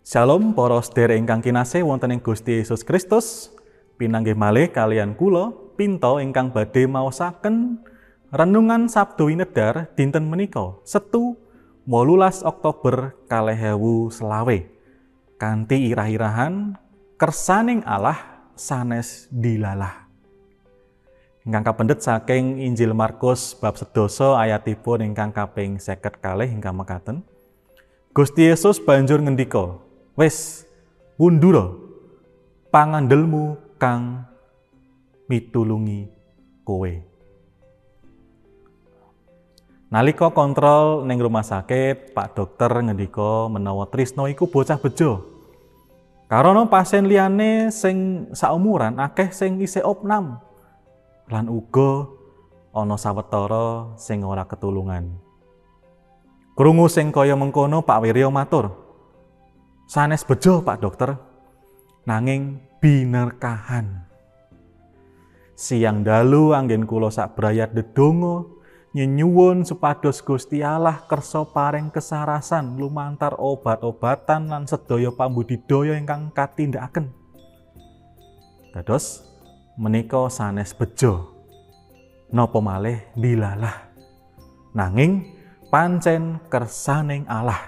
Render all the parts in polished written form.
Shalom para sedherek ingkang kinasih wonten ing Gusti Yesus Kristus. Pinanggih malih kalian kula Pinto ingkang badhe maosaken renungan Sabdo Winedar dinten menika Setu 18 Oktober 2025 kanthi irah-irahan kersaning Allah sanes dilalah. Ingkang kapendhet saking Injil Markus bab 11 ayatipun ingkang kaping 50 ingkang mekaten. Gusti Yesus banjur ngendika, "Wis, wundura pangandelmu kang mitulungi kowe." Nalika kontrol ning rumah sakit, Pak Dokter ngendika menawa Trisno iku bocah bejo. Karana pasien liyane sing saumuran akeh sing isih opnam. Lan uga ana sawetara sing ora ketulungan. Krungu sing kaya mengkono Pak Wiryo matur, "Sanes bejo Pak Dokter, nanging binerkahan. Siang dalu anggen kula sak brayat ndedonga nyuwun supados Gusti Allah kersa paring kesarasan lumantar obat-obatan lan sedaya pambudidaya ingkang katindakaken. Dados menika sanes bejo, napa malih dilalah, nanging pancen kersaning Allah."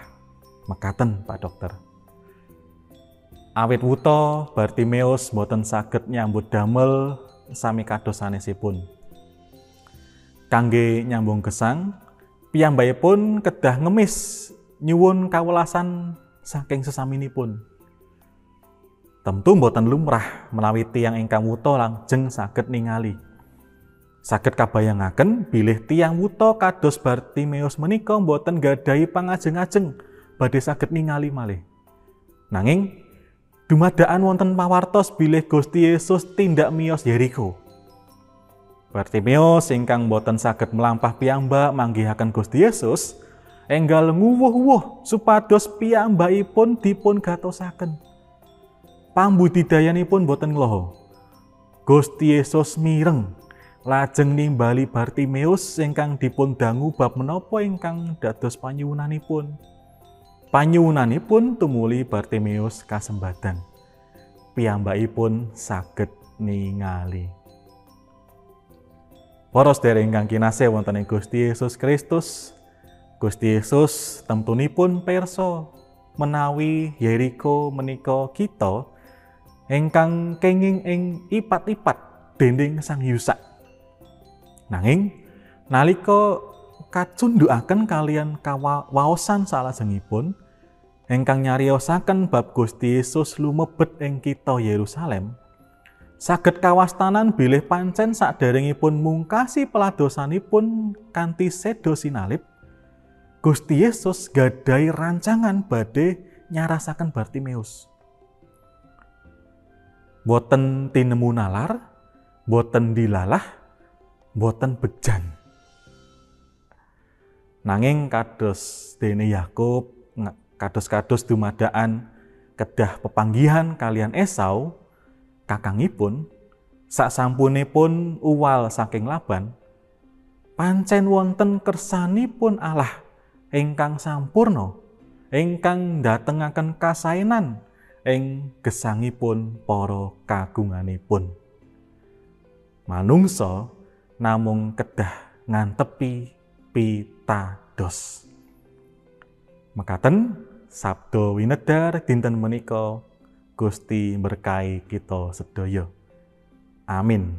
Mekaten Pak Dokter. Awit wuta Bartimeus boten saged nyambut damel sami kados sanesipun. Kangge nyambung gesang, piyambakipun kedah ngemis nyuwun kawelasan saking sesaminipun. Tentu boten lumrah menawi tiyang ingkang wuta lajeng saged ningali. Saged kabayangaken bilih tiyang wuta kados Bartimeus menika boten gadahi pangajeng-ajeng badhe saged ningali malih. Nanging dumadakan wonten pawartos bilih Gusti Yesus tindak miyos Yeriko. Bartimeus ingkang boten saged melampah piyambak manggihaken Gusti Yesus enggal nguwuh-uwuh supados piyambakipun dipun gatosaken. Pambudidayanipun boten ngloho. Gusti Yesus mireng lajeng nimbali Bartimeus ingkang dipun dangu bab menapa ingkang dados panyuwunanipun. Panyuwunanipun tumuli Bartimeus kasembadan. Piyambakipun saged ningali. Para sedherek ingkang kinasih wonten ing Gusti Yesus Kristus, Gusti Yesus temtunipun pirsa menawi Yeriko menika kita ingkang kenging ing ipat-ipat dinding Sang Yusak. Nanging nalika kacundhukaken kalian kawaosan salajengipun ingkang nyariosaken bab Gusti Yesus lumebet ing kitha Yerusalem, saged kawastanan bilih pancen saderengipun mungkasi peladosanipun kanthi seda sinalip, Gusti Yesus gadhahi rancangan badhe nyarasaken Bartimeus. Boten tinemu nalar, boten dilalah, boten bejan. Nanging kados dene Yakub, kados-kados dumadakan kedah pepanggihan kalian Esau, kakangipun, saksampunipun uwal saking Laban, pancen wonten kersanipun Allah ingkang sampurna, ingkang ndatengaken kasaenan ing gesangipun para kagunganipun. Manungsa namung kedah ngantepi pitados. Mekaten Sabdo Winedar dinten menika Gusti berkahi kita sedaya. Amin.